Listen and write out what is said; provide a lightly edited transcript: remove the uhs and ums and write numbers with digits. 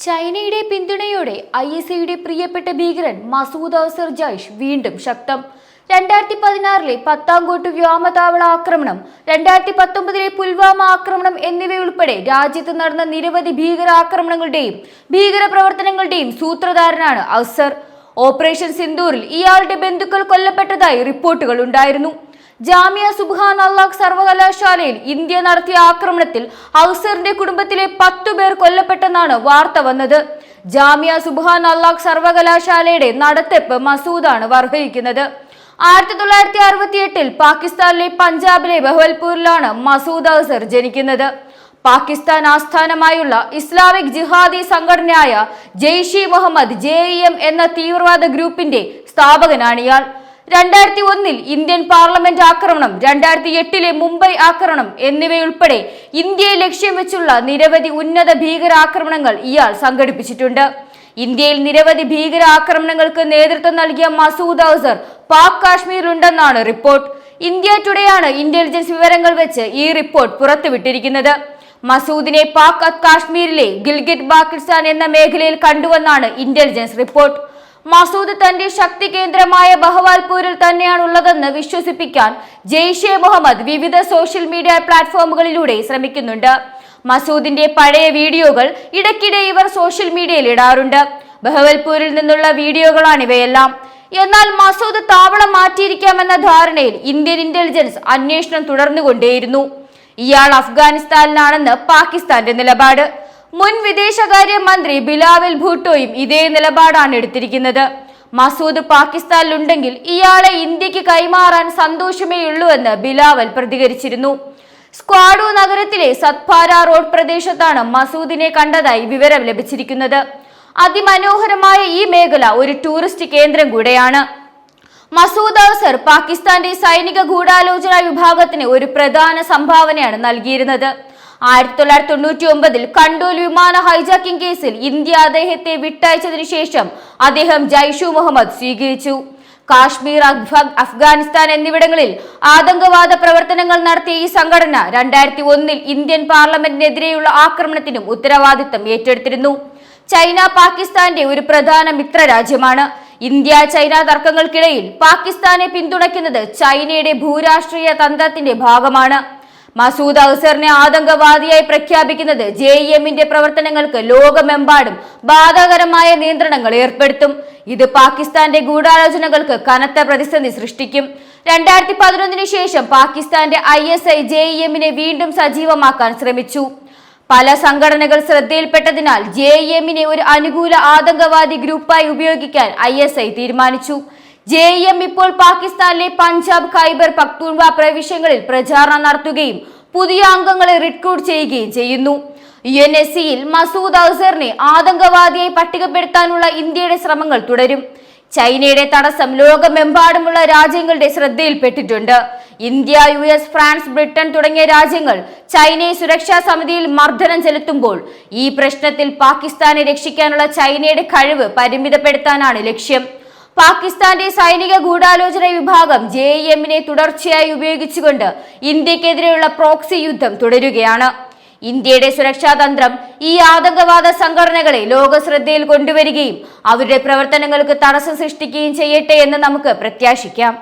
ചൈനയുടെ പിന്തുണയോടെ ISIയുടെ പ്രിയപ്പെട്ട ഭീകരൻ മസൂദ് അസർ ജയ്ഷ് വീണ്ടും ശക്തം. 2016 പത്താംകോട്ട് വ്യോമതാവള ആക്രമണം, 2019 പുൽവാമ ആക്രമണം എന്നിവയുൾപ്പെടെ രാജ്യത്ത് നടന്ന നിരവധി ഭീകരാക്രമണങ്ങളുടെയും ഭീകരപ്രവർത്തനങ്ങളുടെയും സൂത്രധാരനാണ് അസർ. ഓപ്പറേഷൻ സിന്ദൂറിൽ ഇയാളുടെ ബന്ധുക്കൾ കൊല്ലപ്പെട്ടതായി റിപ്പോർട്ടുകൾ ഉണ്ടായിരുന്നു. ജാമിയ സുബ്ഹാൻ അല്ലാഹ് സർവകലാശാലയിൽ ഇന്ത്യ നടത്തിയ ആക്രമണത്തിൽ അസറിന്റെ കുടുംബത്തിലെ 10 പേർ കൊല്ലപ്പെട്ടെന്നാണ് വാർത്ത വന്നത്. ജാമിയ സുബ്ഹാൻ അല്ലാഹ് സർവകലാശാലയുടെ നടത്തിപ്പ് മസൂദാണ് നിർവഹിക്കുന്നത്. 1968 പാകിസ്ഥാനിലെ പഞ്ചാബിലെ ബഹവൽപൂരിലാണ് മസൂദ് അസർ ജനിക്കുന്നത്. പാകിസ്ഥാൻ ആസ്ഥാനമായുള്ള ഇസ്ലാമിക് ജിഹാദി സംഘടനയായ ജെയ്ഷെ മുഹമ്മദ് JEM എന്ന തീവ്രവാദ ഗ്രൂപ്പിന്റെ സ്ഥാപകനാണ് ഇയാൾ. 2001 ഇന്ത്യൻ പാർലമെന്റ് ആക്രമണം, 2008 മുംബൈ ആക്രമണം എന്നിവയുൾപ്പെടെ ഇന്ത്യയെ ലക്ഷ്യം വെച്ചുള്ള നിരവധി ഉന്നത ഭീകരാക്രമണങ്ങൾ ഇയാൾ സംഘടിപ്പിച്ചിട്ടുണ്ട്. ഇന്ത്യയിൽ നിരവധി ഭീകരാക്രമണങ്ങൾക്ക് നേതൃത്വം നൽകിയ Masood Azhar Pak കാശ്മീരിലുണ്ടെന്നാണ് report. India ടുഡേയാണ് intelligence വിവരങ്ങൾ വെച്ച് ഈ റിപ്പോർട്ട് പുറത്തുവിട്ടിരിക്കുന്നത്. മസൂദിനെ പാക് കാശ്മീരിലെ ഗിൽഗിറ്റ് ബാൽട്ടിസ്ഥാൻ എന്ന മേഖലയിൽ കണ്ടുവെന്നാണ് ഇന്റലിജൻസ് റിപ്പോർട്ട്. മസൂദ് തന്റെ ശക്തി കേന്ദ്രമായ ബഹവാൽപൂരിൽ തന്നെയാണുള്ളതെന്ന് വിശ്വസിപ്പിക്കാൻ ജെയ്ഷെ മുഹമ്മദ് വിവിധ സോഷ്യൽ മീഡിയ പ്ലാറ്റ്ഫോമുകളിലൂടെ ശ്രമിക്കുന്നുണ്ട്. മസൂദിന്റെ പഴയ വീഡിയോകൾ ഇടയ്ക്കിടെ ഇവർ സോഷ്യൽ മീഡിയയിൽ ഇടാറുണ്ട്. ബഹവൽപൂരിൽ നിന്നുള്ള വീഡിയോകളാണിവയെല്ലാം. എന്നാൽ മസൂദ് താവളം മാറ്റിയിരിക്കാമെന്ന ധാരണയിൽ ഇന്ത്യൻ ഇന്റലിജൻസ് അന്വേഷണം തുടർന്നുകൊണ്ടേയിരുന്നു. ഇയാൾ അഫ്ഗാനിസ്ഥാനിലാണെന്ന് പാകിസ്ഥാന്റെ നിലപാട്. മുൻ വിദേശകാര്യ മന്ത്രി ബിലാവൽ ഭൂട്ടോയും ഇതേ നിലപാടാണ് എടുത്തിരിക്കുന്നത്. മസൂദ് പാകിസ്ഥാനിലുണ്ടെങ്കിൽ ഇയാളെ ഇന്ത്യക്ക് കൈമാറാൻ സന്തോഷമേയുള്ളൂവെന്ന് ബിലാവൽ പ്രതികരിച്ചിരുന്നു. സ്ക്വാഡു നഗരത്തിലെ സത്പാര റോഡ് പ്രദേശത്താണ് മസൂദിനെ കണ്ടതായി വിവരം ലഭിച്ചിരിക്കുന്നത്. അതിമനോഹരമായ ഈ മേഖല ഒരു ടൂറിസ്റ്റ് കേന്ദ്രം കൂടെയാണ്. മസൂദ് അസർ പാകിസ്ഥാന്റെ സൈനിക ഗൂഢാലോചന വിഭാഗത്തിന് ഒരു പ്രധാന സംഭാവനയാണ് നൽകിയിരുന്നത്. 1999 കണ്ടോൽ വിമാന ഹൈജാക്കിംഗ് കേസിൽ ഇന്ത്യ അദ്ദേഹത്തെ വിട്ടയച്ചതിനു ശേഷം അദ്ദേഹം ജയ്ഷെ മുഹമ്മദ് സ്വീകരിച്ചു. കാശ്മീർ, അഫ്ഗാനിസ്ഥാൻ എന്നിവിടങ്ങളിൽ ആതങ്കവാദ പ്രവർത്തനങ്ങൾ നടത്തിയ ഈ സംഘടന 2001 ഇന്ത്യൻ പാർലമെന്റിനെതിരെയുള്ള ആക്രമണത്തിനും ഉത്തരവാദിത്തം ഏറ്റെടുത്തിരുന്നു. ചൈന പാകിസ്ഥാന്റെ ഒരു പ്രധാന മിത്രരാജ്യമാണ്. ഇന്ത്യ ചൈന തർക്കങ്ങൾക്കിടയിൽ പാകിസ്ഥാനെ പിന്തുണയ്ക്കുന്നത് ചൈനയുടെ ഭൂരാഷ്ട്രീയ തന്ത്രത്തിന്റെ ഭാഗമാണ്. മസൂദ് അസറിനെ ആതങ്കവാദിയായി പ്രഖ്യാപിക്കുന്നത് JEMന്റെ പ്രവർത്തനങ്ങൾക്ക് ലോകമെമ്പാടും ബാധകരമായ നിയന്ത്രണങ്ങൾ ഏർപ്പെടുത്തും. ഇത് പാകിസ്ഥാന്റെ ഗൂഢാലോചനകൾക്ക് കനത്ത പ്രതിസന്ധി സൃഷ്ടിക്കും. 2011 ശേഷം പാകിസ്ഥാന്റെ ISI JEMനെ വീണ്ടും സജീവമാക്കാൻ ശ്രമിച്ചു. പല സംഘടനകൾ ശ്രദ്ധയിൽപ്പെട്ടതിനാൽ JEMനെ ഒരു അനുകൂല ആതങ്കവാദി ഗ്രൂപ്പായി ഉപയോഗിക്കാൻ ISI തീരുമാനിച്ചു. JEM ഇപ്പോൾ പാകിസ്ഥാനിലെ പഞ്ചാബ്, ഖൈബർ പഖ്തൂൺവ പ്രവിശ്യകളിൽ പ്രചാരണം നടത്തുകയും പുതിയ അംഗങ്ങളെ റിക്രൂട്ട് ചെയ്യുകയും ചെയ്യുന്നു. UNSCയിൽ മസൂദ് അസറിനെ ആതങ്കവാദിയായി പട്ടികപ്പെടുത്താനുള്ള ഇന്ത്യയുടെ ശ്രമങ്ങൾ തുടരും. ചൈനയുടെ തടസ്സം ലോകമെമ്പാടുമുള്ള രാജ്യങ്ങളുടെ ശ്രദ്ധയിൽപ്പെട്ടിട്ടുണ്ട്. ഇന്ത്യ, US, ഫ്രാൻസ്, ബ്രിട്ടൻ തുടങ്ങിയ രാജ്യങ്ങൾ ചൈനയെ സുരക്ഷാ സമിതിയിൽ മർദ്ദനം ചെലുത്തുമ്പോൾ ഈ പ്രശ്നത്തിൽ പാകിസ്ഥാനെ രക്ഷിക്കാനുള്ള ചൈനയുടെ കഴിവ് പരിമിതപ്പെടുത്താനാണ് ലക്ഷ്യം. പാകിസ്ഥാന്റെ സൈനിക ഗൂഢാലോചന വിഭാഗം JEMനെ തുടർച്ചയായി ഉപയോഗിച്ചുകൊണ്ട് ഇന്ത്യക്കെതിരെയുള്ള പ്രോക്സി യുദ്ധം തുടരുകയാണ്. ഇന്ത്യയുടെ സുരക്ഷാ തന്ത്രം ഈ ആതങ്കവാദ സംഘടനകളെ ലോക ശ്രദ്ധയിൽ കൊണ്ടുവരികയും അവരുടെ പ്രവർത്തനങ്ങൾക്ക് തടസ്സം സൃഷ്ടിക്കുകയും ചെയ്യട്ടെ എന്ന് നമുക്ക് പ്രത്യാശിക്കാം.